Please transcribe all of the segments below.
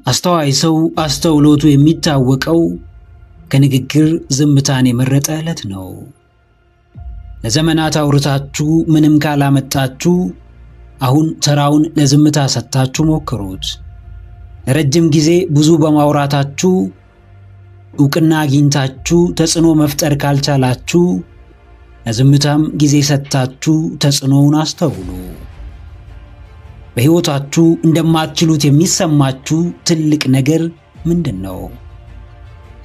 አስተዋይ ሰው አስተውሎቱ የሚታወቀው ከንግግር ዝምታን የመረጠ ዕለት ነው። ለዘመናት አውርታችሁ ምንም ካላመጣችሁ አሁን ተራውን ለዝምታ ሰጥታችሁ ሞክሩት። ለረጅም ጊዜ ብዙ በማውራታችሁ ዕውቅና አግኝታችሁ ተጽዕኖ መፍጠር ካልቻላችሁ ለዝምታም ጊዜ ሰጥታችሁ ተጽዕኖውን አስተውሉ። በሕይወታችሁ እንደማትችሉት የሚሰማችሁ ትልቅ ነገር ምንድነው?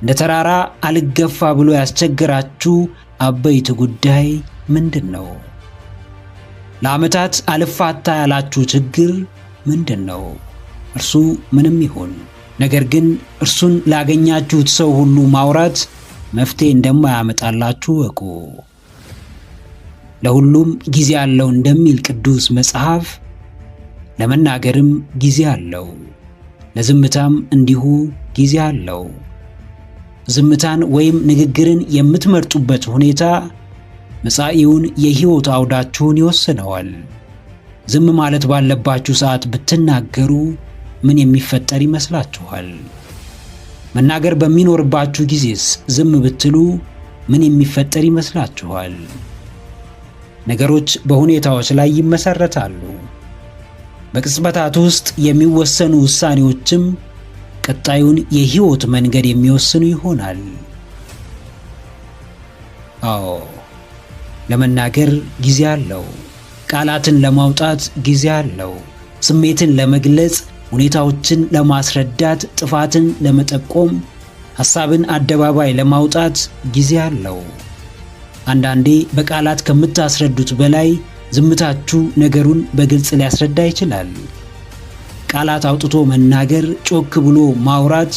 እንደ ተራራ አልገፋ ብሎ ያስቸገራችሁ አበይት ጉዳይ ምንድነው? ለዓመታት አልፋታ ያላችሁ ችግር ምንድነው? እርሱ ምንም ይሁን፣ ነገር ግን እርሱን ላገኛችሁት ሰው ሁሉ ማውራት መፍትሄ እንደማያመጣላችሁ እወቁ። ለሁሉም ጊዜ አለው እንደሚል ቅዱስ መጽሐፍ ለመናገርም ጊዜ አለው፣ ለዝምታም እንዲሁ ጊዜ አለው። ዝምታን ወይም ንግግርን የምትመርጡበት ሁኔታ መጻኢውን የሕይወት አውዳችሁን ይወስነዋል። ዝም ማለት ባለባችሁ ሰዓት ብትናገሩ ምን የሚፈጠር ይመስላችኋል? መናገር በሚኖርባችሁ ጊዜስ ዝም ብትሉ ምን የሚፈጠር ይመስላችኋል? ነገሮች በሁኔታዎች ላይ ይመሰረታሉ። በቅጽበታት ውስጥ የሚወሰኑ ውሳኔዎችም ቀጣዩን የሕይወት መንገድ የሚወስኑ ይሆናል። አዎ፣ ለመናገር ጊዜ አለው። ቃላትን ለማውጣት ጊዜ አለው። ስሜትን ለመግለጽ፣ ሁኔታዎችን ለማስረዳት፣ ጥፋትን ለመጠቆም፣ ሐሳብን አደባባይ ለማውጣት ጊዜ አለው። አንዳንዴ በቃላት ከምታስረዱት በላይ ዝምታችሁ ነገሩን በግልጽ ሊያስረዳ ይችላል። ቃላት አውጥቶ መናገር፣ ጮክ ብሎ ማውራት፣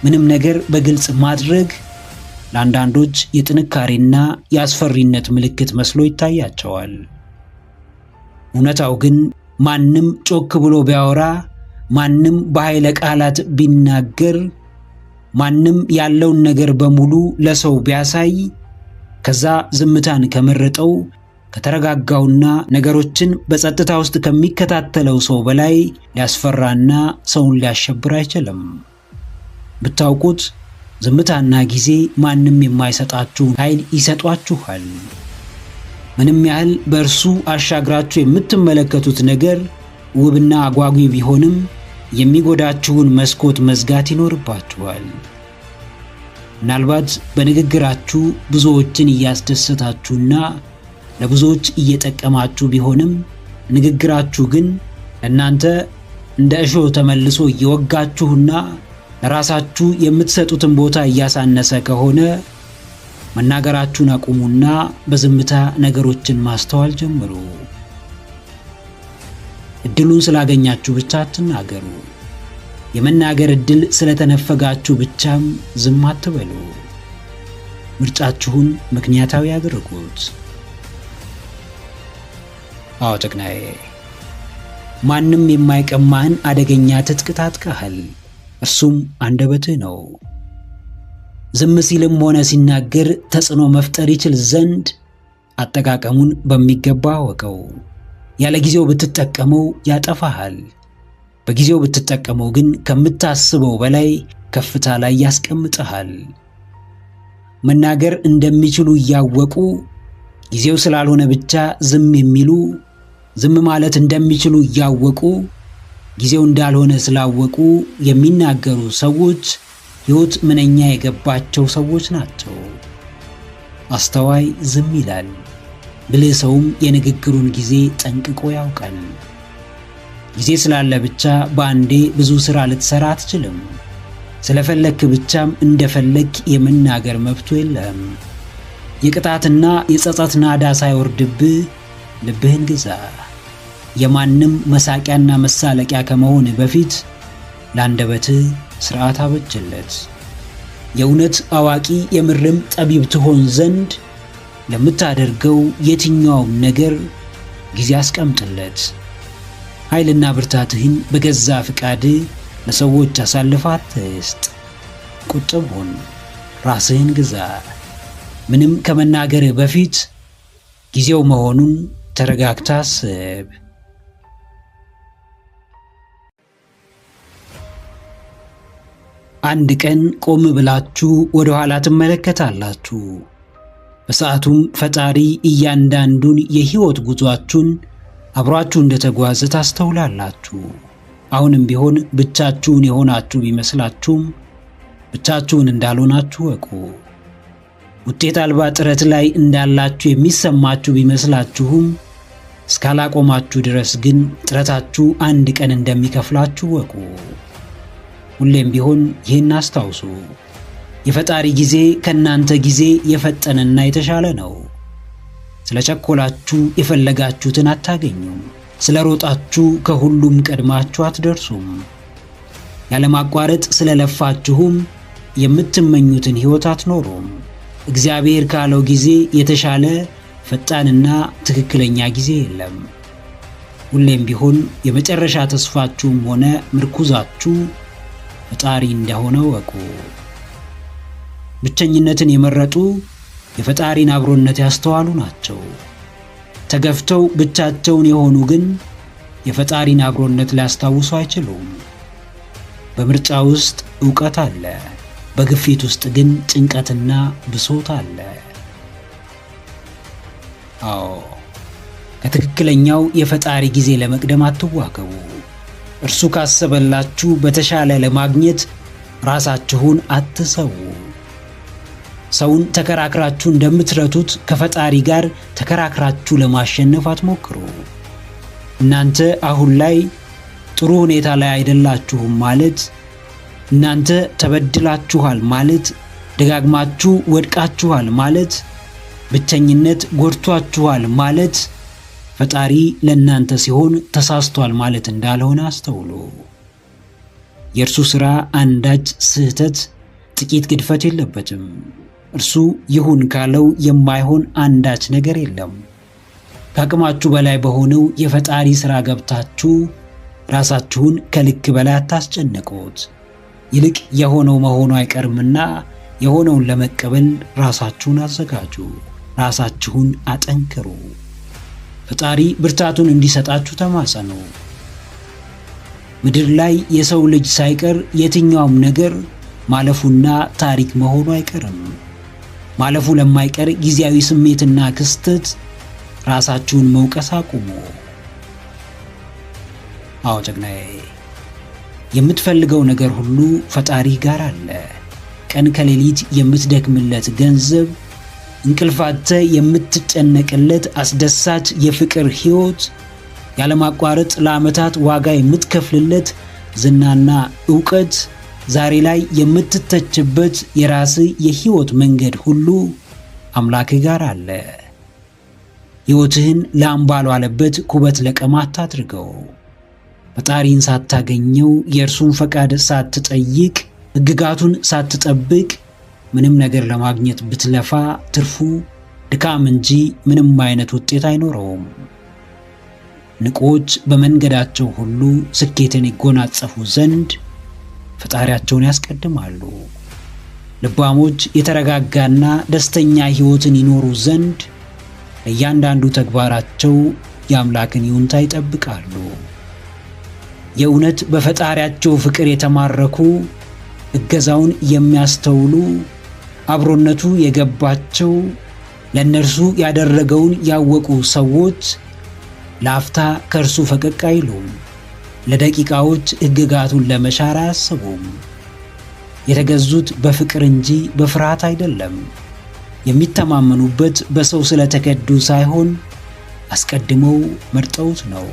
ምንም ነገር በግልጽ ማድረግ ለአንዳንዶች የጥንካሬና የአስፈሪነት ምልክት መስሎ ይታያቸዋል። እውነታው ግን ማንም ጮክ ብሎ ቢያወራ፣ ማንም በኃይለ ቃላት ቢናገር፣ ማንም ያለውን ነገር በሙሉ ለሰው ቢያሳይ ከዛ ዝምታን ከመረጠው ከተረጋጋውና ነገሮችን በጸጥታ ውስጥ ከሚከታተለው ሰው በላይ ሊያስፈራና ሰውን ሊያሸብር አይችልም። ብታውቁት ዝምታና ጊዜ ማንም የማይሰጣችሁን ኃይል ይሰጧችኋል። ምንም ያህል በእርሱ አሻግራችሁ የምትመለከቱት ነገር ውብና አጓጊ ቢሆንም የሚጎዳችሁን መስኮት መዝጋት ይኖርባችኋል። ምናልባት በንግግራችሁ ብዙዎችን እያስደሰታችሁና ለብዙዎች እየጠቀማችሁ ቢሆንም ንግግራችሁ ግን እናንተ እንደ እሾህ ተመልሶ እየወጋችሁና ለራሳችሁ የምትሰጡትን ቦታ እያሳነሰ ከሆነ መናገራችሁን አቁሙና በዝምታ ነገሮችን ማስተዋል ጀምሩ። እድሉን ስላገኛችሁ ብቻ አትናገሩ። የመናገር እድል ስለተነፈጋችሁ ብቻም ዝም አትበሉ። ምርጫችሁን ምክንያታዊ አድርጉት። አዎ ጀግናዬ፣ ማንም የማይቀማህን አደገኛ ትጥቅ ታጥቀሃል። እርሱም አንደበትህ ነው። ዝም ሲልም ሆነ ሲናገር ተጽዕኖ መፍጠር ይችል ዘንድ አጠቃቀሙን በሚገባ አወቀው። ያለ ጊዜው ብትጠቀመው ያጠፋሃል። በጊዜው ብትጠቀመው ግን ከምታስበው በላይ ከፍታ ላይ ያስቀምጥሃል። መናገር እንደሚችሉ እያወቁ ጊዜው ስላልሆነ ብቻ ዝም የሚሉ፣ ዝም ማለት እንደሚችሉ እያወቁ ጊዜው እንዳልሆነ ስላወቁ የሚናገሩ ሰዎች ሕይወት ምንኛ የገባቸው ሰዎች ናቸው። አስተዋይ ዝም ይላል፣ ብልህ ሰውም የንግግሩን ጊዜ ጠንቅቆ ያውቃል። ጊዜ ስላለ ብቻ በአንዴ ብዙ ሥራ ልትሠራ አትችልም። ስለፈለክ ብቻም እንደፈለክ የመናገር መብቱ የለህም። የቅጣትና የጸጸት ናዳ ሳይወርድብህ ልብህን ግዛ። የማንም መሳቂያና መሳለቂያ ከመሆን በፊት ለአንደበትህ ሥርዓት አበጅለት። የእውነት አዋቂ የምርም ጠቢብ ትሆን ዘንድ ለምታደርገው የትኛውም ነገር ጊዜ አስቀምጥለት። ኃይልና ብርታትህን በገዛ ፍቃድህ ለሰዎች አሳልፈህ አትስጥ። ቁጥብ ሁን፣ ራስህን ግዛ። ምንም ከመናገርህ በፊት ጊዜው መሆኑን ተረጋግተህ አስብ። አንድ ቀን ቆም ብላችሁ ወደ ኋላ ትመለከታላችሁ። በሰዓቱም ፈጣሪ እያንዳንዱን የሕይወት ጉዟችሁን አብሯችሁ እንደተጓዘ ታስተውላላችሁ። አሁንም ቢሆን ብቻችሁን የሆናችሁ ቢመስላችሁም ብቻችሁን እንዳልሆናችሁ ወቁ። ውጤት አልባ ጥረት ላይ እንዳላችሁ የሚሰማችሁ ቢመስላችሁም እስካላቆማችሁ ድረስ ግን ጥረታችሁ አንድ ቀን እንደሚከፍላችሁ ወቁ። ሁሌም ቢሆን ይህን አስታውሱ። የፈጣሪ ጊዜ ከእናንተ ጊዜ የፈጠነና የተሻለ ነው። ስለቸኮላችሁ የፈለጋችሁትን አታገኙም። ስለሮጣችሁ ከሁሉም ቀድማችሁ አትደርሱም። ያለማቋረጥ ስለለፋችሁም የምትመኙትን ሕይወት አትኖሩም። እግዚአብሔር ካለው ጊዜ የተሻለ ፈጣንና ትክክለኛ ጊዜ የለም። ሁሌም ቢሆን የመጨረሻ ተስፋችሁም ሆነ ምርኩዛችሁ ፈጣሪ እንደሆነ ወቁ። ብቸኝነትን የመረጡ የፈጣሪን አብሮነት ያስተዋሉ ናቸው። ተገፍተው ብቻቸውን የሆኑ ግን የፈጣሪን አብሮነት ሊያስታውሱ አይችሉም። በምርጫ ውስጥ ዕውቀት አለ፣ በግፊት ውስጥ ግን ጭንቀትና ብሶት አለ። አዎ፣ ከትክክለኛው የፈጣሪ ጊዜ ለመቅደም አትዋከቡ። እርሱ ካሰበላችሁ በተሻለ ለማግኘት ራሳችሁን አትሰዉ። ሰውን ተከራክራችሁ እንደምትረቱት ከፈጣሪ ጋር ተከራክራችሁ ለማሸነፍ አትሞክሩ። እናንተ አሁን ላይ ጥሩ ሁኔታ ላይ አይደላችሁም ማለት፣ እናንተ ተበድላችኋል ማለት፣ ደጋግማችሁ ወድቃችኋል ማለት፣ ብቸኝነት ጎድቷችኋል ማለት ፈጣሪ ለእናንተ ሲሆን ተሳስቷል ማለት እንዳልሆነ አስተውሉ። የእርሱ ሥራ አንዳች ስህተት፣ ጥቂት ግድፈት የለበትም። እርሱ ይሁን ካለው የማይሆን አንዳች ነገር የለም። ከአቅማችሁ በላይ በሆነው የፈጣሪ ሥራ ገብታችሁ ራሳችሁን ከልክ በላይ አታስጨንቁት። ይልቅ የሆነው መሆኑ አይቀርምና የሆነውን ለመቀበል ራሳችሁን አዘጋጁ፣ ራሳችሁን አጠንክሩ። ፈጣሪ ብርታቱን እንዲሰጣችሁ ተማጸኑ። ምድር ላይ የሰው ልጅ ሳይቀር የትኛውም ነገር ማለፉና ታሪክ መሆኑ አይቀርም። ማለፉ ለማይቀር ጊዜያዊ ስሜትና ክስተት ራሳችሁን መውቀስ አቁሙ። አዎ ጀግናዬ፣ የምትፈልገው ነገር ሁሉ ፈጣሪ ጋር አለ። ቀን ከሌሊት የምትደክምለት ገንዘብ፣ እንቅልፋተ የምትጨነቅለት አስደሳች የፍቅር ሕይወት፣ ያለማቋረጥ ለዓመታት ዋጋ የምትከፍልለት ዝናና ዕውቀት፣ ዛሬ ላይ የምትተችበት የራስህ የሕይወት መንገድ ሁሉ አምላክ ጋር አለ። ሕይወትህን ላምባ ባልዋለበት ኩበት ለቀማ አታድርገው። ፈጣሪን ሳታገኘው የእርሱን ፈቃድ ሳትጠይቅ ሕግጋቱን ሳትጠብቅ ምንም ነገር ለማግኘት ብትለፋ ትርፉ ድካም እንጂ ምንም አይነት ውጤት አይኖረውም። ንቆች በመንገዳቸው ሁሉ ስኬትን ይጎናጸፉ ዘንድ ፈጣሪያቸውን ያስቀድማሉ። ልባሞች የተረጋጋና ደስተኛ ሕይወትን ይኖሩ ዘንድ ለእያንዳንዱ ተግባራቸው የአምላክን ይሁንታ ይጠብቃሉ። የእውነት በፈጣሪያቸው ፍቅር የተማረኩ፣ እገዛውን የሚያስተውሉ፣ አብሮነቱ የገባቸው፣ ለእነርሱ ያደረገውን ያወቁ ሰዎች ለአፍታ ከእርሱ ፈቀቅ አይሉም። ለደቂቃዎች ሕግጋቱን ለመሻር አያስቡም። የተገዙት በፍቅር እንጂ በፍርሃት አይደለም። የሚተማመኑበት በሰው ስለተከዱ ሳይሆን አስቀድመው መርጠውት ነው።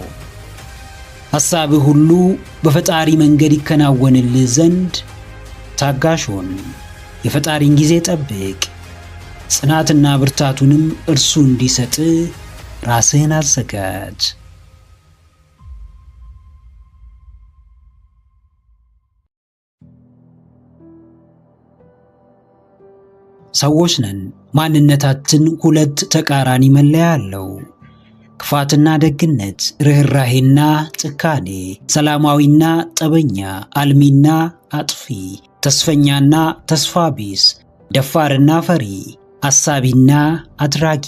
ሐሳብህ ሁሉ በፈጣሪ መንገድ ይከናወንልህ ዘንድ ታጋሽ ሁን። የፈጣሪን ጊዜ ጠብቅ። ጽናትና ብርታቱንም እርሱ እንዲሰጥ ራስህን አዘጋጅ። ሰዎች ነን። ማንነታችን ሁለት ተቃራኒ መለያ አለው። ክፋትና ደግነት፣ ርኅራሄና ጭካኔ፣ ሰላማዊና ጠበኛ፣ አልሚና አጥፊ፣ ተስፈኛና ተስፋ ቢስ፣ ደፋርና ፈሪ፣ አሳቢና አድራጊ፣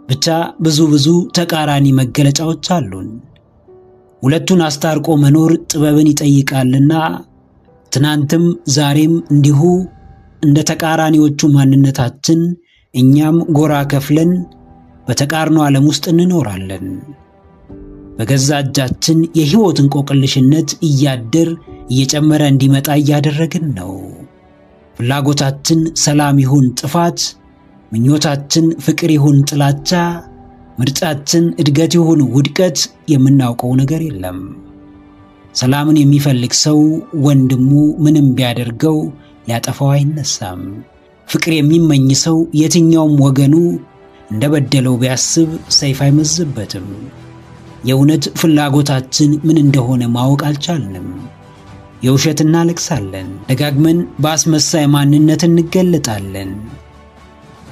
ብቻ ብዙ ተቃራኒ መገለጫዎች አሉን። ሁለቱን አስታርቆ መኖር ጥበብን ይጠይቃልና ትናንትም ዛሬም እንዲሁ እንደ ተቃራኒዎቹ ማንነታችን እኛም ጎራ ከፍለን በተቃርኖ ዓለም ውስጥ እንኖራለን። በገዛ እጃችን የሕይወት እንቆቅልሽነት እያደር እየጨመረ እንዲመጣ እያደረግን ነው። ፍላጎታችን ሰላም ይሁን ጥፋት፣ ምኞታችን ፍቅር ይሁን ጥላቻ፣ ምርጫችን እድገት ይሁን ውድቀት የምናውቀው ነገር የለም። ሰላምን የሚፈልግ ሰው ወንድሙ ምንም ቢያደርገው ሊያጠፋው አይነሳም። ፍቅር የሚመኝ ሰው የትኛውም ወገኑ እንደበደለው ቢያስብ ሰይፍ አይመዝበትም። የእውነት ፍላጎታችን ምን እንደሆነ ማወቅ አልቻልንም። የውሸት እናለቅሳለን። ደጋግመን በአስመሳይ ማንነት እንገለጣለን።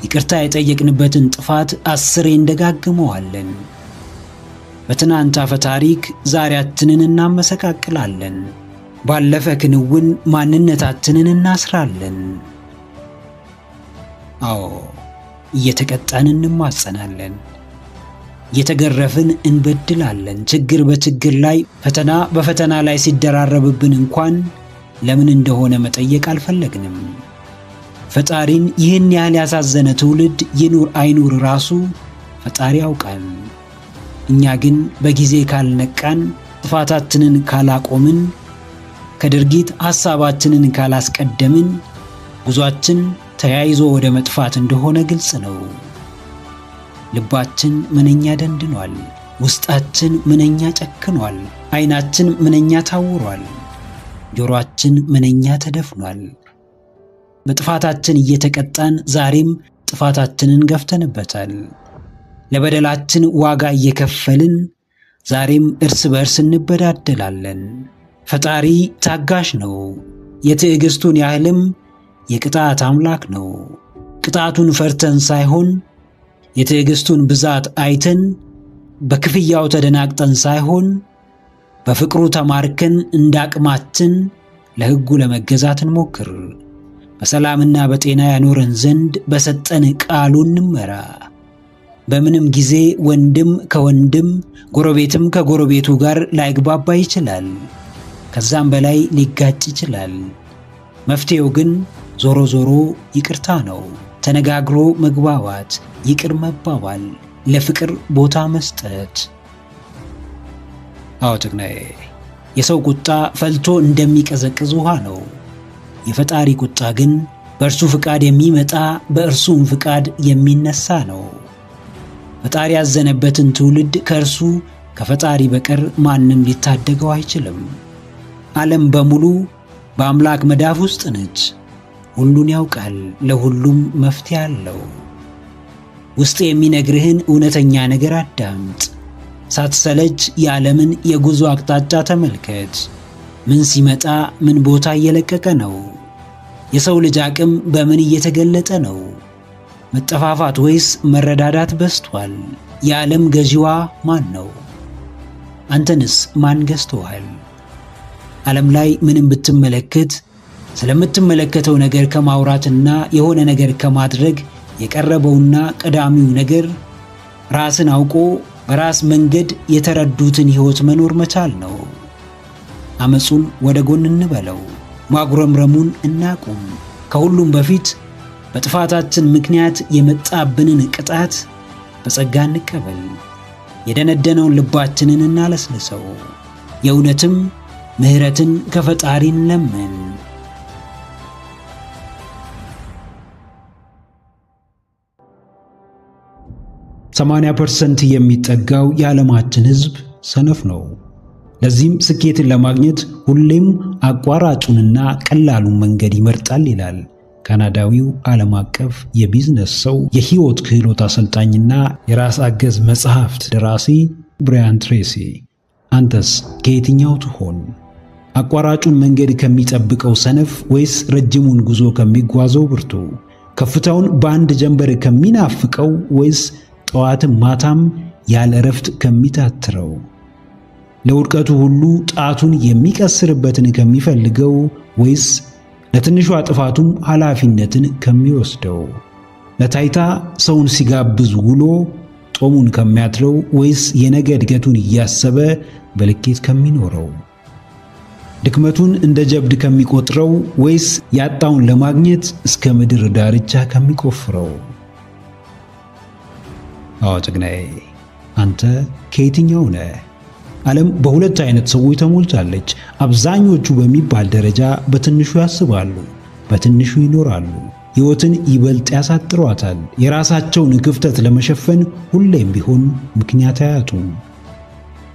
ይቅርታ የጠየቅንበትን ጥፋት 10 እንደጋግመዋለን። በትናንት አፈ ታሪክ ዛሬያችንን እናመሰቃቅላለን። ባለፈ ክንውን ማንነታችንን እናስራለን። አዎ፣ እየተቀጣን እንማጸናለን። እየተገረፍን እንበድላለን። ችግር በችግር ላይ ፈተና በፈተና ላይ ሲደራረብብን እንኳን ለምን እንደሆነ መጠየቅ አልፈለግንም። ፈጣሪን ይህን ያህል ያሳዘነ ትውልድ ይኑር አይኑር ራሱ ፈጣሪ ያውቃል። እኛ ግን በጊዜ ካልነቃን፣ ጥፋታችንን ካላቆምን፣ ከድርጊት ሐሳባችንን ካላስቀደምን ጉዟችን ተያይዞ ወደ መጥፋት እንደሆነ ግልጽ ነው። ልባችን ምንኛ ደንድኗል። ውስጣችን ምንኛ ጨክኗል። ዓይናችን ምንኛ ታውሯል። ጆሮአችን ምንኛ ተደፍኗል። በጥፋታችን እየተቀጣን ዛሬም ጥፋታችንን ገፍተንበታል። ለበደላችን ዋጋ እየከፈልን ዛሬም እርስ በርስ እንበዳደላለን። ፈጣሪ ታጋሽ ነው። የትዕግስቱን ያህልም የቅጣት አምላክ ነው። ቅጣቱን ፈርተን ሳይሆን የትዕግስቱን ብዛት አይተን በክፍያው ተደናቅጠን ሳይሆን በፍቅሩ ተማርከን እንዳቅማችን ለሕጉ ለመገዛት እንሞክር። በሰላምና በጤና ያኖረን ዘንድ በሰጠን ቃሉ እንመራ። በምንም ጊዜ ወንድም ከወንድም ጎረቤትም ከጎረቤቱ ጋር ላይግባባ ይችላል። ከዛም በላይ ሊጋጭ ይችላል። መፍትሄው ግን ዞሮ ዞሮ ይቅርታ ነው። ተነጋግሮ መግባባት፣ ይቅር መባባል፣ ለፍቅር ቦታ መስጠት። አዎ ጥቅናዬ፣ የሰው ቁጣ ፈልቶ እንደሚቀዘቅዝ ውሃ ነው። የፈጣሪ ቁጣ ግን በእርሱ ፍቃድ የሚመጣ በእርሱም ፍቃድ የሚነሳ ነው። ፈጣሪ ያዘነበትን ትውልድ ከእርሱ ከፈጣሪ በቀር ማንም ሊታደገው አይችልም። ዓለም በሙሉ በአምላክ መዳፍ ውስጥ ነች። ሁሉን ያውቃል፣ ለሁሉም መፍትሄ አለው። ውስጥ የሚነግርህን እውነተኛ ነገር አዳምጥ። ሳትሰለች የዓለምን የጉዞ አቅጣጫ ተመልከት። ምን ሲመጣ ምን ቦታ እየለቀቀ ነው? የሰው ልጅ አቅም በምን እየተገለጠ ነው? መጠፋፋት ወይስ መረዳዳት በስቷል? የዓለም ገዢዋ ማን ነው? አንተንስ ማን ገዝቶሃል? ዓለም ላይ ምንም ብትመለከት ስለምትመለከተው ነገር ከማውራትና የሆነ ነገር ከማድረግ የቀረበውና ቀዳሚው ነገር ራስን አውቆ በራስ መንገድ የተረዱትን ሕይወት መኖር መቻል ነው። አመጹን ወደ ጎን እንበለው፣ ማጉረምረሙን እናቁም። ከሁሉም በፊት በጥፋታችን ምክንያት የመጣብንን ቅጣት በጸጋ እንቀበል። የደነደነውን ልባችንን እናለስልሰው። የእውነትም ምሕረትን ከፈጣሪ እንለምን። 80% የሚጠጋው የዓለማችን ሕዝብ ሰነፍ ነው። ለዚህም ስኬትን ለማግኘት ሁሌም አቋራጩንና ቀላሉን መንገድ ይመርጣል ይላል ካናዳዊው ዓለም አቀፍ የቢዝነስ ሰው፣ የሕይወት ክህሎት አሰልጣኝና የራስ አገዝ መጽሐፍት ደራሲ ብራያን ትሬሲ። አንተስ ከየትኛው ትሆን? አቋራጩን መንገድ ከሚጠብቀው ሰነፍ ወይስ ረጅሙን ጉዞ ከሚጓዘው ብርቱ? ከፍታውን በአንድ ጀንበር ከሚናፍቀው ወይስ ጠዋትም ማታም ያለ እረፍት ከሚታትረው? ለውድቀቱ ሁሉ ጣቱን የሚቀስርበትን ከሚፈልገው ወይስ ለትንሿ ጥፋቱም ኃላፊነትን ከሚወስደው? ለታይታ ሰውን ሲጋብዝ ውሎ ጦሙን ከሚያድረው ወይስ የነገ እድገቱን እያሰበ በልኬት ከሚኖረው? ድክመቱን እንደ ጀብድ ከሚቆጥረው ወይስ ያጣውን ለማግኘት እስከ ምድር ዳርቻ ከሚቆፍረው? አዎ ጀግናዬ፣ አንተ ከየትኛው ነህ? ዓለም በሁለት አይነት ሰዎች ተሞልታለች። አብዛኞቹ በሚባል ደረጃ በትንሹ ያስባሉ፣ በትንሹ ይኖራሉ። ሕይወትን ይበልጥ ያሳጥሯታል። የራሳቸውን ክፍተት ለመሸፈን ሁሌም ቢሆን ምክንያት አያጡም።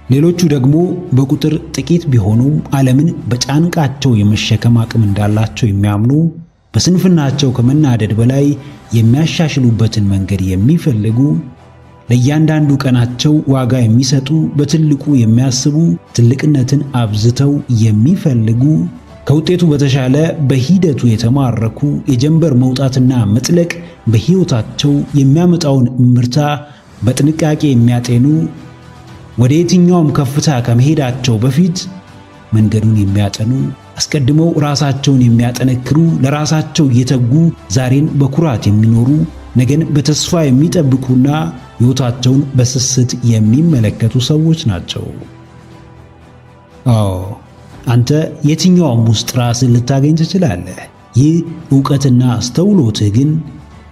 ሌሎቹ ደግሞ በቁጥር ጥቂት ቢሆኑም ዓለምን በጫንቃቸው የመሸከም አቅም እንዳላቸው የሚያምኑ፣ በስንፍናቸው ከመናደድ በላይ የሚያሻሽሉበትን መንገድ የሚፈልጉ፣ ለእያንዳንዱ ቀናቸው ዋጋ የሚሰጡ፣ በትልቁ የሚያስቡ፣ ትልቅነትን አብዝተው የሚፈልጉ፣ ከውጤቱ በተሻለ በሂደቱ የተማረኩ፣ የጀንበር መውጣትና መጥለቅ በሕይወታቸው የሚያመጣውን እምርታ በጥንቃቄ የሚያጤኑ፣ ወደ የትኛውም ከፍታ ከመሄዳቸው በፊት መንገዱን የሚያጠኑ፣ አስቀድመው ራሳቸውን የሚያጠነክሩ፣ ለራሳቸው የተጉ፣ ዛሬን በኩራት የሚኖሩ፣ ነገን በተስፋ የሚጠብቁና ሕይወታቸውን በስስት የሚመለከቱ ሰዎች ናቸው። አዎ አንተ የትኛውም ውስጥ ራስን ልታገኝ ትችላለህ። ይህ ዕውቀትና አስተውሎትህ ግን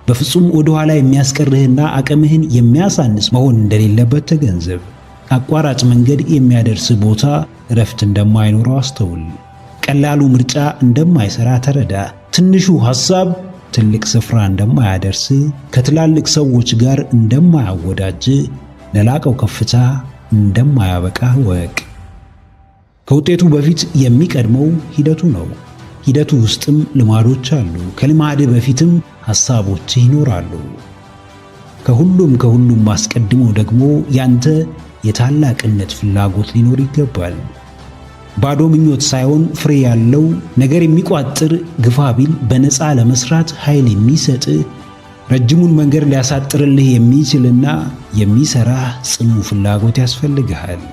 በፍጹም ወደ ኋላ የሚያስቀርህና አቅምህን የሚያሳንስ መሆን እንደሌለበት ተገንዘብ። አቋራጭ መንገድ የሚያደርስ ቦታ እረፍት እንደማይኖረው አስተውል። ቀላሉ ምርጫ እንደማይሰራ ተረዳ። ትንሹ ሐሳብ ትልቅ ስፍራ እንደማያደርስ፣ ከትላልቅ ሰዎች ጋር እንደማያወዳጅ፣ ለላቀው ከፍታ እንደማያበቃ ወቅ። ከውጤቱ በፊት የሚቀድመው ሂደቱ ነው። ሂደቱ ውስጥም ልማዶች አሉ። ከልማድ በፊትም ሐሳቦች ይኖራሉ። ከሁሉም አስቀድሞ ደግሞ ያንተ የታላቅነት ፍላጎት ሊኖር ይገባል። ባዶ ምኞት ሳይሆን ፍሬ ያለው ነገር የሚቋጥር፣ ግፋ ቢል በነፃ ለመስራት ኃይል የሚሰጥ፣ ረጅሙን መንገድ ሊያሳጥርልህ የሚችልና የሚሰራህ ጽኑ ፍላጎት ያስፈልግሃል።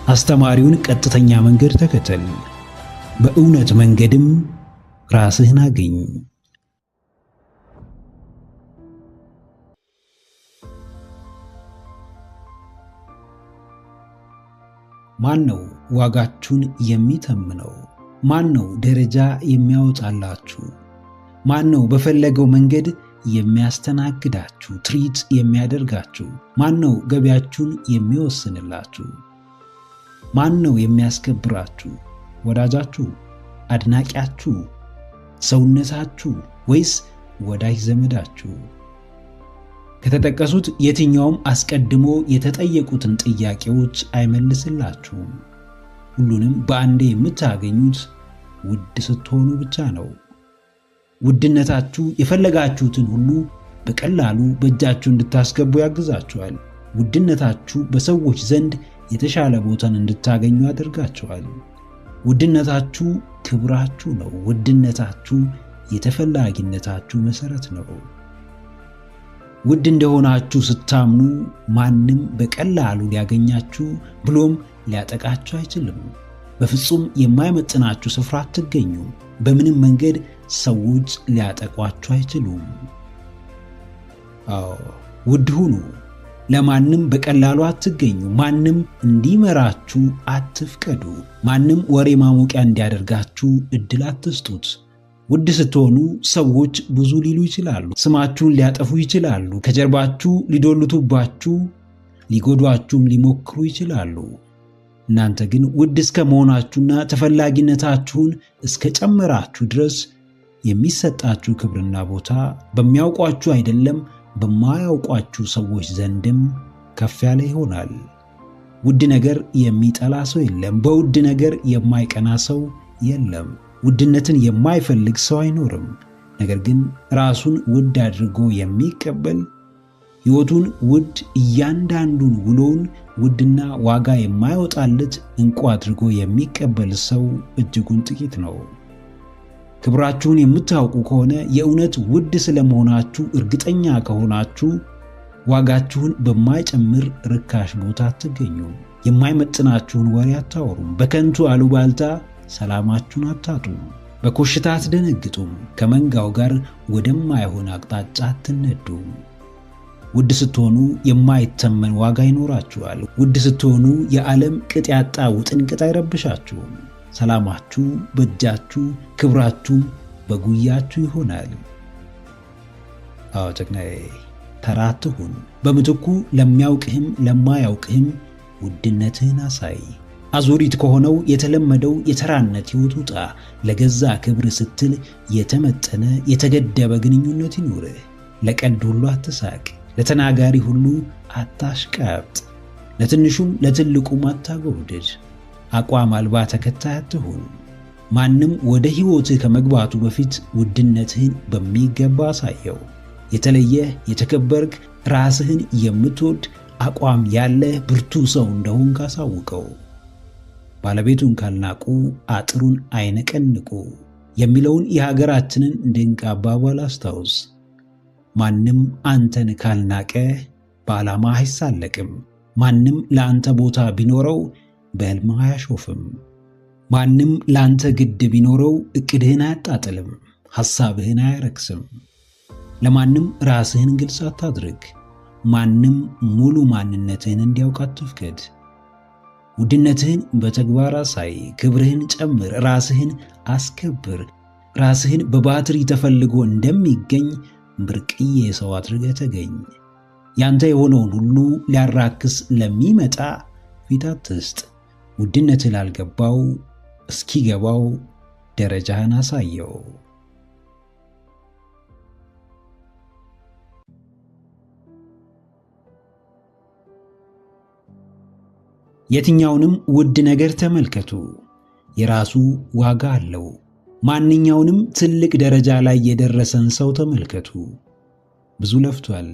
አስተማሪውን ቀጥተኛ መንገድ ተከተል፣ በእውነት መንገድም ራስህን አግኝ። ማን ነው ዋጋችሁን የሚተምነው? ማን ነው ደረጃ የሚያወጣላችሁ? ማን ነው በፈለገው መንገድ የሚያስተናግዳችሁ፣ ትሪት የሚያደርጋችሁ? ማን ነው ገቢያችሁን የሚወስንላችሁ? ማን ነው የሚያስከብራችሁ? ወዳጃችሁ፣ አድናቂያችሁ፣ ሰውነታችሁ ወይስ ወዳጅ ዘመዳችሁ? ከተጠቀሱት የትኛውም አስቀድሞ የተጠየቁትን ጥያቄዎች አይመልስላችሁም። ሁሉንም በአንዴ የምታገኙት ውድ ስትሆኑ ብቻ ነው። ውድነታችሁ የፈለጋችሁትን ሁሉ በቀላሉ በእጃችሁ እንድታስገቡ ያግዛችኋል። ውድነታችሁ በሰዎች ዘንድ የተሻለ ቦታን እንድታገኙ ያደርጋችኋል። ውድነታችሁ ክብራችሁ ነው። ውድነታችሁ የተፈላጊነታችሁ መሰረት ነው። ውድ እንደሆናችሁ ስታምኑ ማንም በቀላሉ ሊያገኛችሁ ብሎም ሊያጠቃችሁ አይችልም። በፍጹም የማይመጥናችሁ ስፍራ አትገኙ። በምንም መንገድ ሰዎች ሊያጠቋችሁ አይችሉም። አዎ ውድ ሁኑ። ለማንም በቀላሉ አትገኙ። ማንም እንዲመራችሁ አትፍቀዱ። ማንም ወሬ ማሞቂያ እንዲያደርጋችሁ እድል አትስጡት። ውድ ስትሆኑ ሰዎች ብዙ ሊሉ ይችላሉ። ስማችሁን ሊያጠፉ ይችላሉ። ከጀርባችሁ ሊዶልቱባችሁ፣ ሊጎዷችሁም ሊሞክሩ ይችላሉ። እናንተ ግን ውድ እስከ መሆናችሁና ተፈላጊነታችሁን እስከ ጨመራችሁ ድረስ የሚሰጣችሁ ክብርና ቦታ በሚያውቋችሁ አይደለም በማያውቋችሁ ሰዎች ዘንድም ከፍ ያለ ይሆናል። ውድ ነገር የሚጠላ ሰው የለም። በውድ ነገር የማይቀና ሰው የለም። ውድነትን የማይፈልግ ሰው አይኖርም። ነገር ግን ራሱን ውድ አድርጎ የሚቀበል፣ ሕይወቱን ውድ፣ እያንዳንዱን ውሎውን ውድና ዋጋ የማይወጣለት እንቁ አድርጎ የሚቀበል ሰው እጅጉን ጥቂት ነው። ክብራችሁን የምታውቁ ከሆነ፣ የእውነት ውድ ስለመሆናችሁ እርግጠኛ ከሆናችሁ፣ ዋጋችሁን በማይጨምር ርካሽ ቦታ አትገኙም። የማይመጥናችሁን ወሬ አታወሩም። በከንቱ አሉባልታ ሰላማችሁን አታጡም። በኮሽታ አትደነግጡም። ከመንጋው ጋር ወደማይሆን አቅጣጫ አትነዱም። ውድ ስትሆኑ የማይተመን ዋጋ ይኖራችኋል። ውድ ስትሆኑ የዓለም ቅጥ ያጣ ውጥንቅጥ አይረብሻችሁም። ሰላማችሁ በእጃችሁ፣ ክብራችሁም በጉያችሁ ይሆናል። አዎ ጀግናዬ፣ ተራ አትሁን። በምትኩ ለሚያውቅህም ለማያውቅህም ውድነትህን አሳይ። አዙሪት ከሆነው የተለመደው የተራነት ሕይወት ውጣ። ለገዛ ክብር ስትል የተመጠነ የተገደበ ግንኙነት ይኑርህ። ለቀልድ ሁሉ አትሳቅ። ለተናጋሪ ሁሉ አታሽቃብጥ። ለትንሹም ለትልቁም አታጎብድድ። አቋም አልባ ተከታይ አትሁን። ማንም ወደ ሕይወትህ ከመግባቱ በፊት ውድነትህን በሚገባ አሳየው። የተለየ የተከበርክ ራስህን የምትወድ አቋም ያለህ ብርቱ ሰው እንደሆን ካሳውቀው። ባለቤቱን ካልናቁ አጥሩን አይነቀንቁ የሚለውን የሀገራችንን ድንቅ አባባል አስታውስ። ማንም አንተን ካልናቀ በዓላማ አይሳለቅም። ማንም ለአንተ ቦታ ቢኖረው በሕልም አያሾፍም። ማንም ለአንተ ግድ ቢኖረው እቅድህን አያጣጥልም፣ ሐሳብህን አያረክስም። ለማንም ራስህን ግልጽ አታድርግ። ማንም ሙሉ ማንነትህን እንዲያውቅ አትፍቀድ። ውድነትህን በተግባር አሳይ። ክብርህን ጨምር። ራስህን አስከብር። ራስህን በባትሪ ተፈልጎ እንደሚገኝ ብርቅዬ ሰው አድርገህ ተገኝ። ያንተ የሆነውን ሁሉ ሊያራክስ ለሚመጣ ፊት አትስጥ። ውድነትህ ላልገባው እስኪገባው ደረጃህን አሳየው። የትኛውንም ውድ ነገር ተመልከቱ፣ የራሱ ዋጋ አለው። ማንኛውንም ትልቅ ደረጃ ላይ የደረሰን ሰው ተመልከቱ፣ ብዙ ለፍቷል።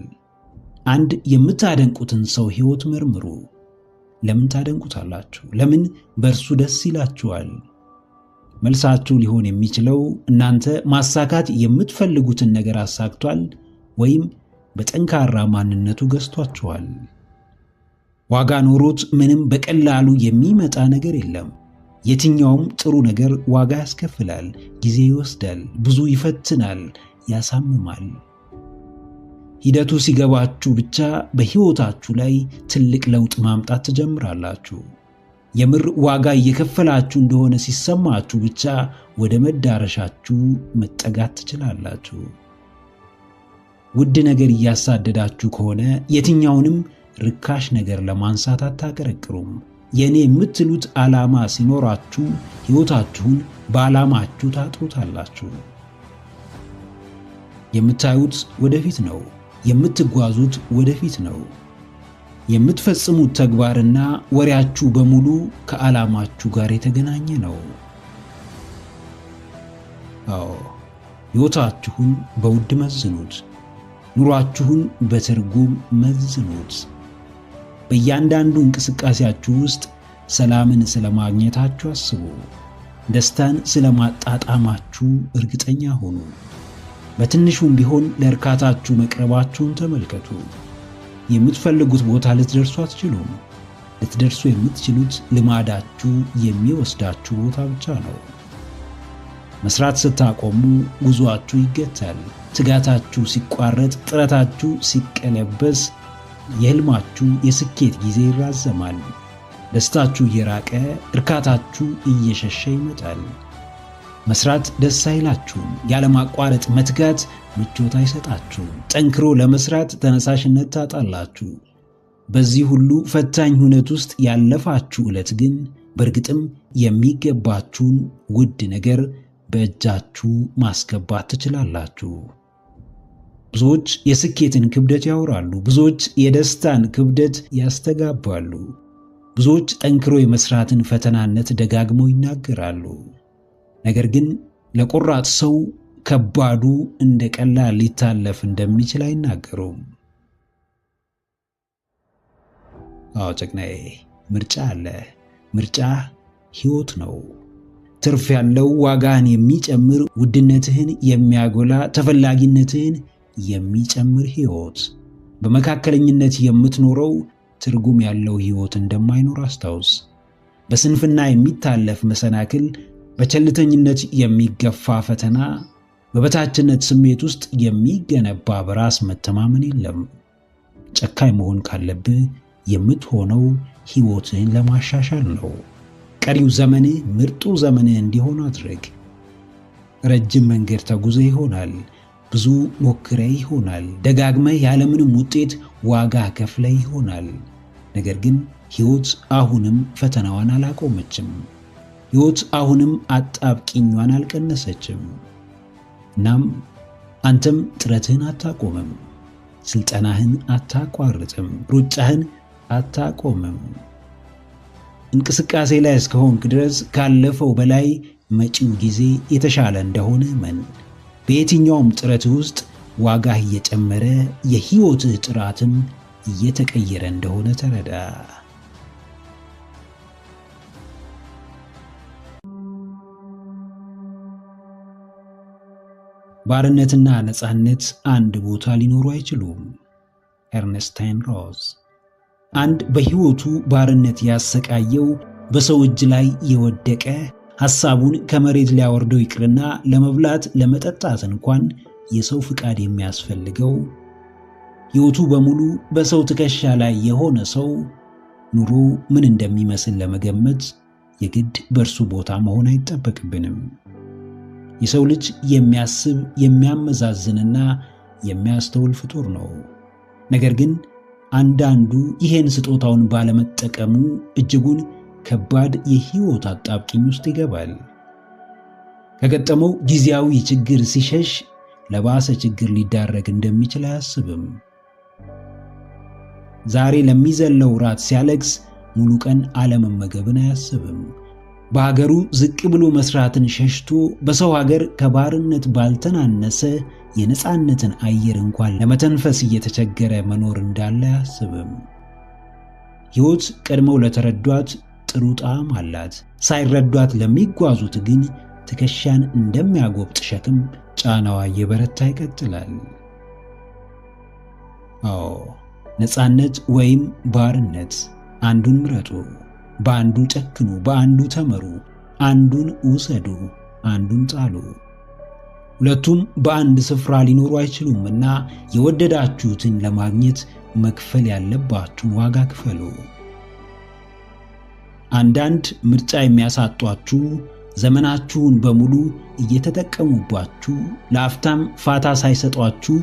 አንድ የምታደንቁትን ሰው ሕይወት መርምሩ። ለምን ታደንቁታላችሁ? ለምን በእርሱ ደስ ይላችኋል? መልሳችሁ ሊሆን የሚችለው እናንተ ማሳካት የምትፈልጉትን ነገር አሳክቷል ወይም በጠንካራ ማንነቱ ገዝቷችኋል። ዋጋ ኖሮት ምንም በቀላሉ የሚመጣ ነገር የለም። የትኛውም ጥሩ ነገር ዋጋ ያስከፍላል፣ ጊዜ ይወስዳል፣ ብዙ ይፈትናል፣ ያሳምማል። ሂደቱ ሲገባችሁ ብቻ በሕይወታችሁ ላይ ትልቅ ለውጥ ማምጣት ትጀምራላችሁ። የምር ዋጋ እየከፈላችሁ እንደሆነ ሲሰማችሁ ብቻ ወደ መዳረሻችሁ መጠጋት ትችላላችሁ። ውድ ነገር እያሳደዳችሁ ከሆነ የትኛውንም ርካሽ ነገር ለማንሳት አታቀረቅሩም። የኔ የምትሉት ዓላማ ሲኖራችሁ ሕይወታችሁን በዓላማችሁ ታጥሩታላችሁ። የምታዩት ወደፊት ነው። የምትጓዙት ወደፊት ነው። የምትፈጽሙት ተግባርና ወሬያችሁ በሙሉ ከዓላማችሁ ጋር የተገናኘ ነው። አዎ፣ ሕይወታችሁን በውድ መዝኑት። ኑሯችሁን በትርጉም መዝኑት። በእያንዳንዱ እንቅስቃሴያችሁ ውስጥ ሰላምን ስለማግኘታችሁ አስቡ። ደስታን ስለማጣጣማችሁ እርግጠኛ ሆኑ። በትንሹም ቢሆን ለእርካታችሁ መቅረባችሁን ተመልከቱ። የምትፈልጉት ቦታ ልትደርሱ አትችሉም። ልትደርሱ የምትችሉት ልማዳችሁ የሚወስዳችሁ ቦታ ብቻ ነው። መስራት ስታቆሙ ጉዞአችሁ ይገታል። ትጋታችሁ ሲቋረጥ፣ ጥረታችሁ ሲቀለበስ፣ የሕልማችሁ የስኬት ጊዜ ይራዘማል። ደስታችሁ እየራቀ፣ እርካታችሁ እየሸሸ ይመጣል። መስራት ደስ አይላችሁም። ያለማቋረጥ መትጋት ምቾት አይሰጣችሁም። ጠንክሮ ለመስራት ተነሳሽነት ታጣላችሁ። በዚህ ሁሉ ፈታኝ ሁነት ውስጥ ያለፋችሁ ዕለት ግን በእርግጥም የሚገባችሁን ውድ ነገር በእጃችሁ ማስገባት ትችላላችሁ። ብዙዎች የስኬትን ክብደት ያወራሉ። ብዙዎች የደስታን ክብደት ያስተጋባሉ። ብዙዎች ጠንክሮ የመስራትን ፈተናነት ደጋግመው ይናገራሉ። ነገር ግን ለቆራጥ ሰው ከባዱ እንደ ቀላል ሊታለፍ እንደሚችል አይናገሩም። አዎ ጀግናዬ፣ ምርጫ አለ። ምርጫ ሕይወት ነው። ትርፍ ያለው፣ ዋጋን የሚጨምር፣ ውድነትህን የሚያጎላ፣ ተፈላጊነትህን የሚጨምር ሕይወት። በመካከለኝነት የምትኖረው ትርጉም ያለው ሕይወት እንደማይኖር አስታውስ። በስንፍና የሚታለፍ መሰናክል፣ በቸልተኝነት የሚገፋ ፈተና፣ በበታችነት ስሜት ውስጥ የሚገነባ በራስ መተማመን የለም። ጨካኝ መሆን ካለብህ የምትሆነው ሕይወትህን ለማሻሻል ነው። ቀሪው ዘመን ምርጡ ዘመን እንዲሆን አድርግ። ረጅም መንገድ ተጉዘ ይሆናል። ብዙ ሞክረ ይሆናል። ደጋግመህ ያለምንም ውጤት ዋጋ ከፍለ ይሆናል። ነገር ግን ሕይወት አሁንም ፈተናዋን አላቆመችም። ሕይወት አሁንም አጣብቂኟን አልቀነሰችም። እናም አንተም ጥረትህን አታቆምም። ስልጠናህን አታቋርጥም። ሩጫህን አታቆምም። እንቅስቃሴ ላይ እስከሆንክ ድረስ ካለፈው በላይ መጪው ጊዜ የተሻለ እንደሆነ እመን። በየትኛውም ጥረት ውስጥ ዋጋህ እየጨመረ የሕይወትህ ጥራትም እየተቀየረ እንደሆነ ተረዳ። ባርነትና ነፃነት አንድ ቦታ ሊኖሩ አይችሉም። ኤርነስታይን ሮዝ። አንድ በሕይወቱ ባርነት ያሰቃየው በሰው እጅ ላይ የወደቀ ሐሳቡን ከመሬት ሊያወርደው ይቅርና ለመብላት ለመጠጣት እንኳን የሰው ፍቃድ የሚያስፈልገው ሕይወቱ በሙሉ በሰው ትከሻ ላይ የሆነ ሰው ኑሮ ምን እንደሚመስል ለመገመት የግድ በእርሱ ቦታ መሆን አይጠበቅብንም። የሰው ልጅ የሚያስብ የሚያመዛዝንና የሚያስተውል ፍጡር ነው። ነገር ግን አንዳንዱ ይሄን ስጦታውን ባለመጠቀሙ እጅጉን ከባድ የሕይወት አጣብቂኝ ውስጥ ይገባል። ከገጠመው ጊዜያዊ ችግር ሲሸሽ ለባሰ ችግር ሊዳረግ እንደሚችል አያስብም። ዛሬ ለሚዘለው ራት ሲያለቅስ ሙሉ ቀን አለመመገብን አያስብም። በሀገሩ ዝቅ ብሎ መስራትን ሸሽቶ በሰው ሀገር ከባርነት ባልተናነሰ የነፃነትን አየር እንኳን ለመተንፈስ እየተቸገረ መኖር እንዳለ አያስብም። ሕይወት ቀድመው ለተረዷት ጥሩ ጣዕም አላት። ሳይረዷት ለሚጓዙት ግን ትከሻን እንደሚያጎብጥ ሸክም ጫናዋ እየበረታ ይቀጥላል። አዎ፣ ነፃነት ወይም ባርነት፣ አንዱን ምረጡ። በአንዱ ጨክኑ፣ በአንዱ ተመሩ። አንዱን ውሰዱ፣ አንዱን ጣሉ። ሁለቱም በአንድ ስፍራ ሊኖሩ አይችሉምና የወደዳችሁትን ለማግኘት መክፈል ያለባችሁን ዋጋ ክፈሉ። አንዳንድ ምርጫ የሚያሳጧችሁ ዘመናችሁን በሙሉ እየተጠቀሙባችሁ ለአፍታም ፋታ ሳይሰጧችሁ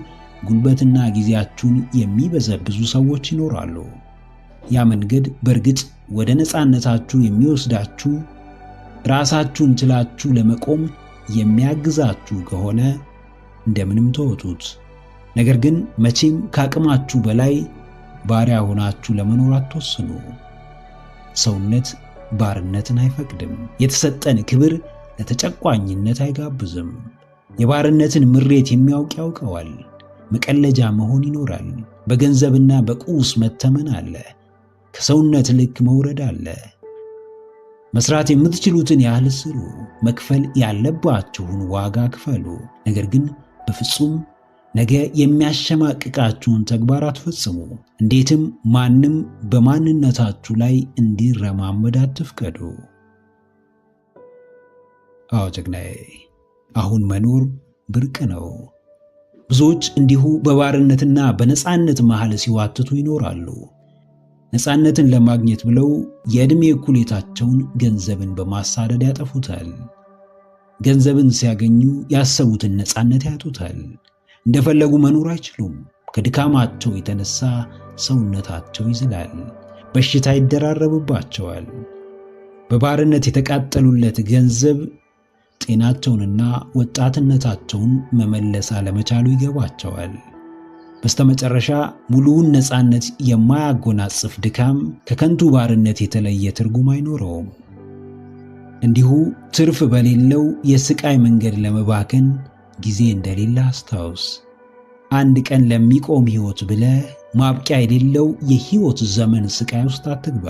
ጉልበትና ጊዜያችሁን የሚበዘብዙ ሰዎች ይኖራሉ። ያ መንገድ በእርግጥ ወደ ነፃነታችሁ የሚወስዳችሁ ራሳችሁን ችላችሁ ለመቆም የሚያግዛችሁ ከሆነ እንደምንም ተወጡት። ነገር ግን መቼም ከአቅማችሁ በላይ ባሪያ ሆናችሁ ለመኖር አትወስኑ። ሰውነት ባርነትን አይፈቅድም። የተሰጠን ክብር ለተጨቋኝነት አይጋብዝም። የባርነትን ምሬት የሚያውቅ ያውቀዋል። መቀለጃ መሆን ይኖራል። በገንዘብና በቁስ መተመን አለ። ከሰውነት ልክ መውረድ አለ። መስራት የምትችሉትን ያህል ስሩ። መክፈል ያለባችሁን ዋጋ ክፈሉ። ነገር ግን በፍጹም ነገ የሚያሸማቅቃችሁን ተግባር አትፈጽሙ። እንዴትም ማንም በማንነታችሁ ላይ እንዲረማመድ አትፍቀዱ። አዎ ጀግናዬ፣ አሁን መኖር ብርቅ ነው። ብዙዎች እንዲሁ በባርነትና በነፃነት መሃል ሲዋትቱ ይኖራሉ። ነፃነትን ለማግኘት ብለው የዕድሜ እኩሌታቸውን ገንዘብን በማሳደድ ያጠፉታል። ገንዘብን ሲያገኙ ያሰቡትን ነፃነት ያጡታል። እንደፈለጉ መኖር አይችሉም። ከድካማቸው የተነሳ ሰውነታቸው ይዝላል፣ በሽታ ይደራረብባቸዋል። በባርነት የተቃጠሉለት ገንዘብ ጤናቸውንና ወጣትነታቸውን መመለስ አለመቻሉ ይገባቸዋል። በስተመጨረሻ ሙሉውን ነፃነት የማያጎናጽፍ ድካም ከከንቱ ባርነት የተለየ ትርጉም አይኖረውም። እንዲሁ ትርፍ በሌለው የስቃይ መንገድ ለመባከን ጊዜ እንደሌለ አስታውስ። አንድ ቀን ለሚቆም ሕይወት ብለህ ማብቂያ የሌለው የሕይወት ዘመን ስቃይ ውስጥ አትግባ።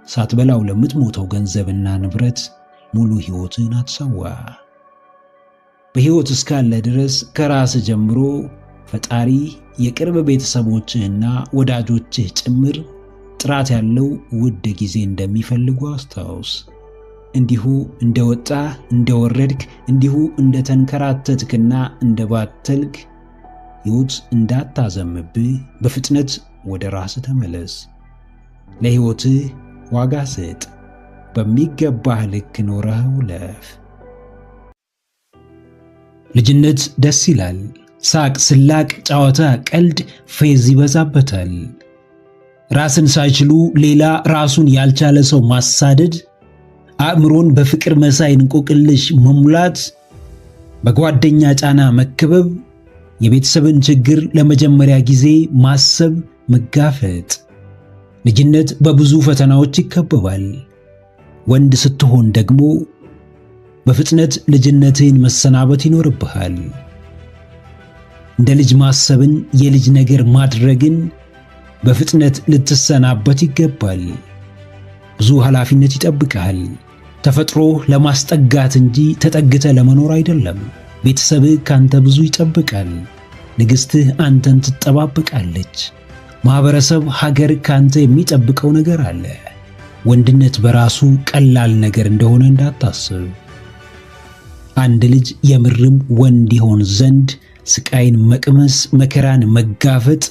ሳትበላው ለምትሞተው ገንዘብና ንብረት ሙሉ ሕይወትን አትሰዋ። በሕይወት እስካለ ድረስ ከራስ ጀምሮ ፈጣሪ የቅርብ ቤተሰቦችህና ወዳጆችህ ጭምር ጥራት ያለው ውድ ጊዜ እንደሚፈልጉ አስታውስ። እንዲሁ እንደወጣ እንደወረድክ፣ እንዲሁ እንደተንከራተትክና እንደባተልክ ሕይወት እንዳታዘምብህ በፍጥነት ወደ ራስህ ተመለስ። ለሕይወትህ ዋጋ ስጥ። በሚገባህ ልክ ኖረህ ውለፍ። ልጅነት ደስ ይላል። ሳቅ፣ ስላቅ፣ ጨዋታ፣ ቀልድ፣ ፌዝ ይበዛበታል። ራስን ሳይችሉ ሌላ ራሱን ያልቻለ ሰው ማሳደድ፣ አእምሮን በፍቅር መሳይ እንቆቅልሽ መሙላት፣ በጓደኛ ጫና መከበብ፣ የቤተሰብን ችግር ለመጀመሪያ ጊዜ ማሰብ፣ መጋፈጥ። ልጅነት በብዙ ፈተናዎች ይከበባል። ወንድ ስትሆን ደግሞ በፍጥነት ልጅነትህን መሰናበት ይኖርብሃል። እንደ ልጅ ማሰብን፣ የልጅ ነገር ማድረግን በፍጥነት ልትሰናበት ይገባል። ብዙ ኃላፊነት ይጠብቅሃል። ተፈጥሮ ለማስጠጋት እንጂ ተጠግተ ለመኖር አይደለም። ቤተሰብህ ካንተ ብዙ ይጠብቃል። ንግሥትህ አንተን ትጠባበቃለች። ማህበረሰብ፣ ሀገር ካንተ የሚጠብቀው ነገር አለ። ወንድነት በራሱ ቀላል ነገር እንደሆነ እንዳታስብ። አንድ ልጅ የምርም ወንድ ይሆን ዘንድ ስቃይን መቅመስ፣ መከራን መጋፈጥ፣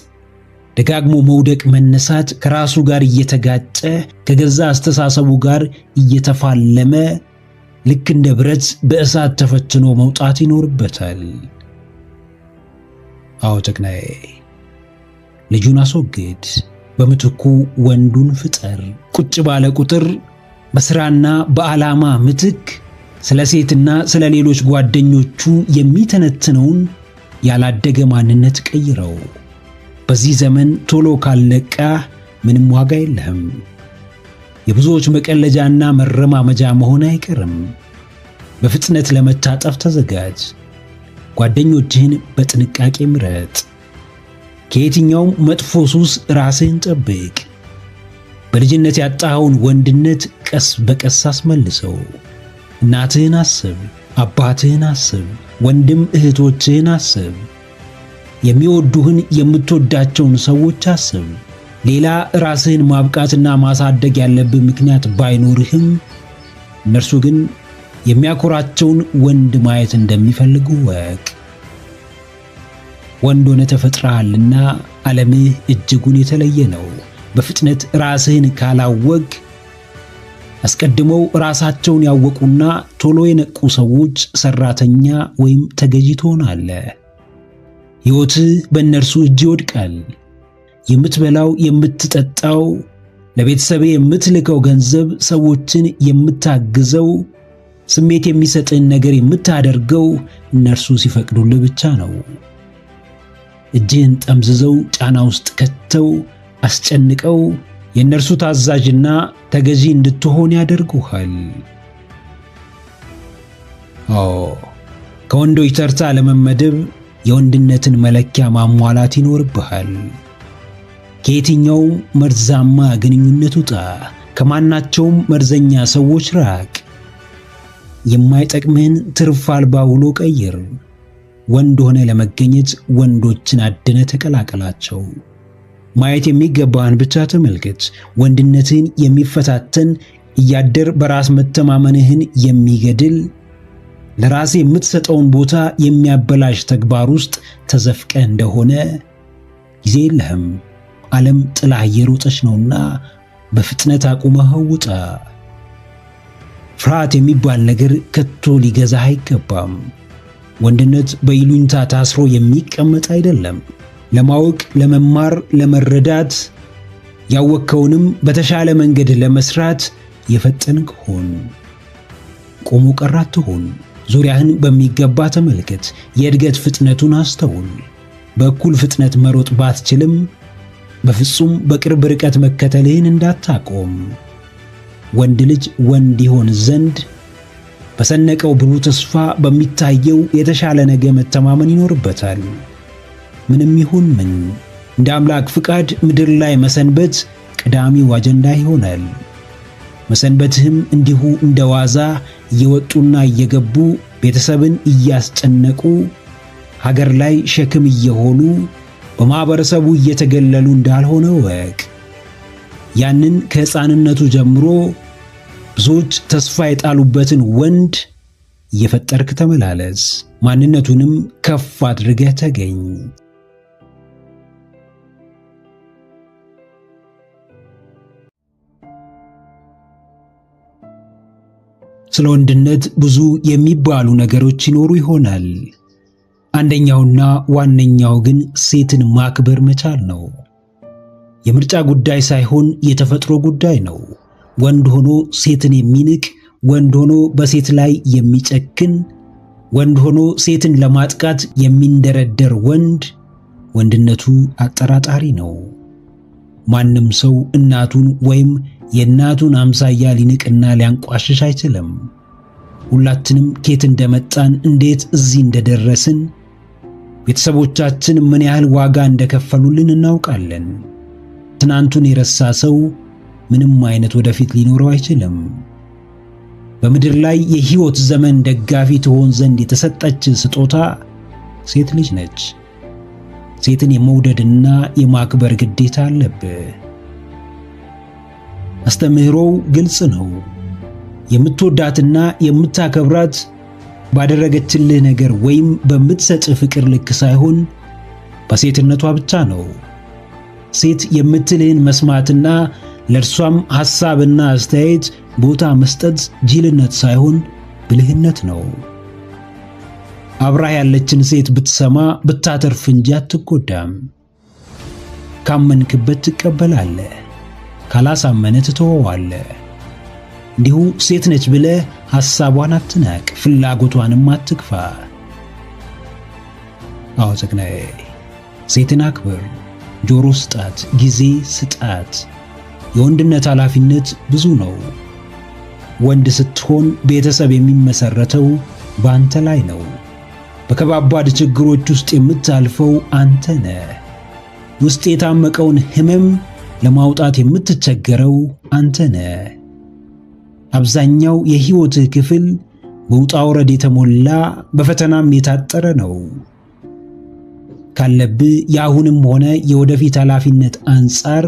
ደጋግሞ መውደቅ፣ መነሳት፣ ከራሱ ጋር እየተጋጨ ከገዛ አስተሳሰቡ ጋር እየተፋለመ ልክ እንደ ብረት በእሳት ተፈትኖ መውጣት ይኖርበታል። አዎ ጀግናዬ፣ ልጁን አስወግድ፣ በምትኩ ወንዱን ፍጠር። ቁጭ ባለ ቁጥር በስራና በዓላማ ምትክ ስለ ሴትና ስለ ሌሎች ጓደኞቹ የሚተነትነውን ያላደገ ማንነት ቀይረው። በዚህ ዘመን ቶሎ ካልነቃ ምንም ዋጋ የለህም። የብዙዎች መቀለጃና መረማመጃ መሆን አይቀርም። በፍጥነት ለመታጠፍ ተዘጋጅ። ጓደኞችህን በጥንቃቄ ምረጥ። ከየትኛውም መጥፎ ሱስ ራስህን ጠብቅ። በልጅነት ያጣኸውን ወንድነት ቀስ በቀስ አስመልሰው። እናትህን አስብ፣ አባትህን አስብ፣ ወንድም እህቶችህን አስብ። የሚወዱህን የምትወዳቸውን ሰዎች አስብ። ሌላ ራስህን ማብቃትና ማሳደግ ያለብህ ምክንያት ባይኖርህም እነርሱ ግን የሚያኮራቸውን ወንድ ማየት እንደሚፈልጉ ወቅ። ወንድ ሆነ ተፈጥረሃልና ዓለምህ እጅጉን የተለየ ነው። በፍጥነት ራስህን ካላወቅ አስቀድመው ራሳቸውን ያወቁና ቶሎ የነቁ ሰዎች ሰራተኛ ወይም ተገዢ ትሆናለህ። ሕይወትህ በእነርሱ እጅ ይወድቃል። የምትበላው፣ የምትጠጣው፣ ለቤተሰብ የምትልከው ገንዘብ፣ ሰዎችን የምታግዘው፣ ስሜት የሚሰጥን ነገር የምታደርገው እነርሱ ሲፈቅዱልህ ብቻ ነው። እጅህን ጠምዝዘው ጫና ውስጥ ከተው አስጨንቀው የእነርሱ ታዛዥና ተገዢ እንድትሆን ያደርጉሃል። ከወንዶች ተርታ ለመመደብ የወንድነትን መለኪያ ማሟላት ይኖርብሃል። ከየትኛውም መርዛማ ግንኙነት ውጣ። ከማናቸውም መርዘኛ ሰዎች ራቅ። የማይጠቅምህን ትርፍ አልባ ውሎ ቀይር። ወንድ ሆነ ለመገኘት ወንዶችን አድነ ተቀላቀላቸው። ማየት የሚገባህን ብቻ ተመልከት። ወንድነትህን የሚፈታተን እያደር በራስ መተማመንህን የሚገድል ለራስ የምትሰጠውን ቦታ የሚያበላሽ ተግባር ውስጥ ተዘፍቀ እንደሆነ ጊዜ የለህም። ዓለም ጥላህ እየሮጠች ነውና በፍጥነት አቁመህ ውጣ። ፍርሃት የሚባል ነገር ከቶ ሊገዛህ አይገባም። ወንድነት በይሉኝታ ታስሮ የሚቀመጥ አይደለም። ለማወቅ፣ ለመማር፣ ለመረዳት ያወቅከውንም በተሻለ መንገድ ለመስራት የፈጠንክ ሁን። ቆሞ ቀር አትሁን። ዙሪያህን በሚገባ ተመልከት። የእድገት ፍጥነቱን አስተውል። በእኩል ፍጥነት መሮጥ ባትችልም በፍጹም በቅርብ ርቀት መከተልህን እንዳታቆም። ወንድ ልጅ ወንድ ይሆን ዘንድ በሰነቀው ብሩህ ተስፋ በሚታየው የተሻለ ነገ መተማመን ይኖርበታል። ምንም ይሁን ምን እንደ አምላክ ፍቃድ ምድር ላይ መሰንበት ቀዳሚው አጀንዳ ይሆናል። መሰንበትህም እንዲሁ እንደ ዋዛ እየወጡና እየገቡ ቤተሰብን እያስጨነቁ ሀገር ላይ ሸክም እየሆኑ በማህበረሰቡ እየተገለሉ እንዳልሆነ ወቅ። ያንን ከሕፃንነቱ ጀምሮ ብዙዎች ተስፋ የጣሉበትን ወንድ እየፈጠርክ ተመላለስ። ማንነቱንም ከፍ አድርገህ ተገኝ። ስለ ወንድነት ብዙ የሚባሉ ነገሮች ይኖሩ ይሆናል። አንደኛውና ዋነኛው ግን ሴትን ማክበር መቻል ነው። የምርጫ ጉዳይ ሳይሆን የተፈጥሮ ጉዳይ ነው። ወንድ ሆኖ ሴትን የሚንቅ፣ ወንድ ሆኖ በሴት ላይ የሚጨክን፣ ወንድ ሆኖ ሴትን ለማጥቃት የሚንደረደር ወንድነቱ አጠራጣሪ ነው። ማንም ሰው እናቱን ወይም የእናቱን አምሳያ ሊንቅና ሊያንቋሽሽ አይችልም። ሁላችንም ከየት እንደመጣን፣ እንዴት እዚህ እንደደረስን፣ ቤተሰቦቻችን ምን ያህል ዋጋ እንደከፈሉልን እናውቃለን። ትናንቱን የረሳ ሰው ምንም አይነት ወደፊት ሊኖረው አይችልም። በምድር ላይ የሕይወት ዘመን ደጋፊ ትሆን ዘንድ የተሰጠች ስጦታ ሴት ልጅ ነች። ሴትን የመውደድና የማክበር ግዴታ አለብህ። አስተምህሮው ግልጽ ነው። የምትወዳትና የምታከብራት ባደረገችልህ ነገር ወይም በምትሰጥህ ፍቅር ልክ ሳይሆን በሴትነቷ ብቻ ነው። ሴት የምትልህን መስማትና ለእርሷም ሐሳብና አስተያየት ቦታ መስጠት ጅልነት ሳይሆን ብልህነት ነው። አብራህ ያለችን ሴት ብትሰማ ብታተርፍ እንጂ አትጎዳም። ካመንክበት ትቀበላለህ፣ ካላሳመነ ትተወዋለህ። እንዲሁ ሴት ነች ብለህ ሐሳቧን አትናቅ፣ ፍላጎቷንም አትግፋ። አዎ ጀግናዬ፣ ሴትን አክብር፣ ጆሮ ስጣት፣ ጊዜ ስጣት። የወንድነት ኃላፊነት ብዙ ነው። ወንድ ስትሆን ቤተሰብ የሚመሰረተው በአንተ ላይ ነው። በከባባድ ችግሮች ውስጥ የምታልፈው አንተ ነህ። ውስጥ የታመቀውን ሕመም ለማውጣት የምትቸገረው አንተ ነህ። አብዛኛው የሕይወትህ ክፍል በውጣ ውረድ የተሞላ በፈተናም የታጠረ ነው። ካለብህ የአሁንም ሆነ የወደፊት ኃላፊነት አንጻር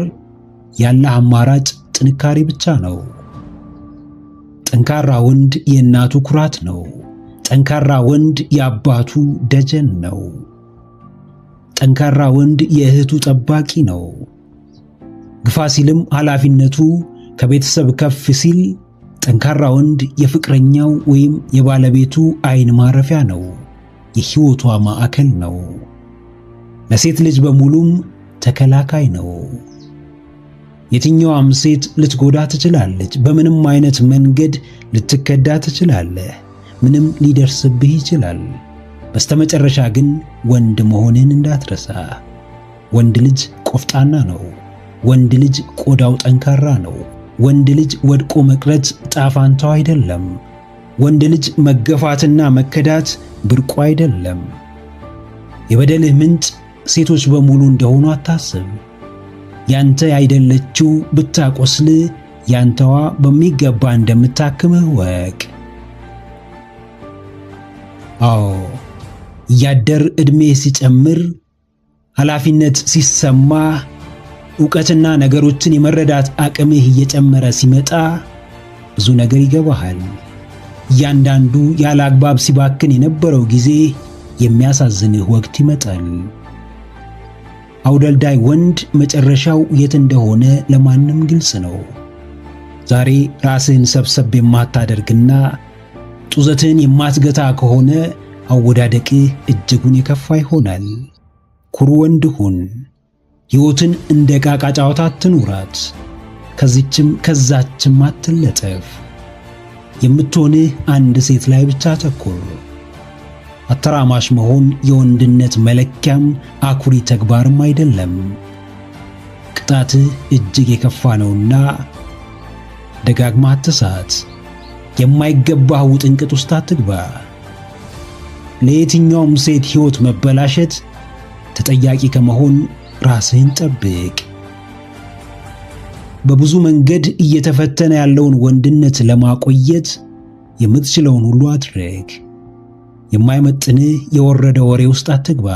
ያለ አማራጭ ጥንካሬ ብቻ ነው። ጠንካራ ወንድ የእናቱ ኩራት ነው። ጠንካራ ወንድ የአባቱ ደጀን ነው። ጠንካራ ወንድ የእህቱ ጠባቂ ነው። ግፋ ሲልም ኃላፊነቱ ከቤተሰብ ከፍ ሲል ጠንካራ ወንድ የፍቅረኛው ወይም የባለቤቱ ዓይን ማረፊያ ነው። የሕይወቷ ማዕከል ነው። ለሴት ልጅ በሙሉም ተከላካይ ነው። የትኛዋም ሴት ልትጎዳ ትችላለች። በምንም አይነት መንገድ ልትከዳ ትችላለህ። ምንም ሊደርስብህ ይችላል። በስተመጨረሻ ግን ወንድ መሆንን እንዳትረሳ። ወንድ ልጅ ቆፍጣና ነው። ወንድ ልጅ ቆዳው ጠንካራ ነው። ወንድ ልጅ ወድቆ መቅረት ጣፋንታው አይደለም። ወንድ ልጅ መገፋትና መከዳት ብርቁ አይደለም። የበደልህ ምንጭ ሴቶች በሙሉ እንደሆኑ አታስብ። ያንተ አይደለችው ብታቆስል ያንተዋ በሚገባ እንደምታክምህ ወቅ። አዎ እያደር ዕድሜ ሲጨምር፣ ኃላፊነት ሲሰማ፣ ዕውቀትና ነገሮችን የመረዳት አቅምህ እየጨመረ ሲመጣ ብዙ ነገር ይገባሃል። እያንዳንዱ ያለ አግባብ ሲባክን የነበረው ጊዜ የሚያሳዝንህ ወቅት ይመጣል። አውደልዳይ ወንድ መጨረሻው የት እንደሆነ ለማንም ግልጽ ነው። ዛሬ ራስህን ሰብሰብ የማታደርግና ጡዘትህን የማትገታ ከሆነ አወዳደቅህ እጅጉን የከፋ ይሆናል። ኩሩ ወንድ ሁን። ሕይወትን እንደ ዕቃቃ ጨዋታ አትኑራት። ከዚችም ከዛችም አትለጠፍ። የምትሆንህ አንድ ሴት ላይ ብቻ አተኩር። አተራማሽ መሆን የወንድነት መለኪያም አኩሪ ተግባርም አይደለም። ቅጣትህ እጅግ የከፋ ነውና ደጋግማ አትሳት። የማይገባህ ውጥንቅጥ ውስጥ አትግባ። ለየትኛውም ሴት ሕይወት መበላሸት ተጠያቂ ከመሆን ራስህን ጠብቅ። በብዙ መንገድ እየተፈተነ ያለውን ወንድነት ለማቆየት የምትችለውን ሁሉ አድርግ። የማይመጥንህ የወረደ ወሬ ውስጥ አትግባ።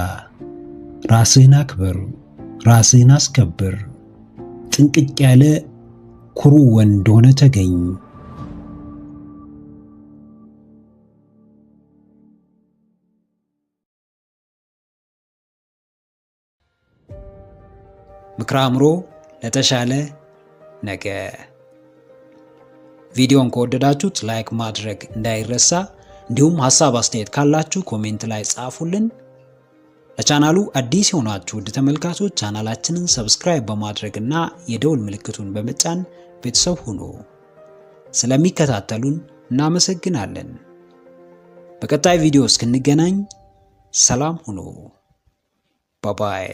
ራስህን አክብር፣ ራስህን አስከብር። ጥንቅቅ ያለ ኩሩ ወንድ ሆነ ተገኝ። ምክረ አእምሮ ለተሻለ ነገ። ቪዲዮን ከወደዳችሁት ላይክ ማድረግ እንዳይረሳ፣ እንዲሁም ሐሳብ አስተያየት ካላችሁ ኮሜንት ላይ ጻፉልን። ለቻናሉ አዲስ የሆናችሁ ውድ ተመልካቾች ቻናላችንን ሰብስክራይብ በማድረግና የደውል ምልክቱን በመጫን ቤተሰብ ሁኑ። ስለሚከታተሉን እናመሰግናለን። በቀጣይ ቪዲዮ እስክንገናኝ ሰላም ሁኑ። ባይ ባይ።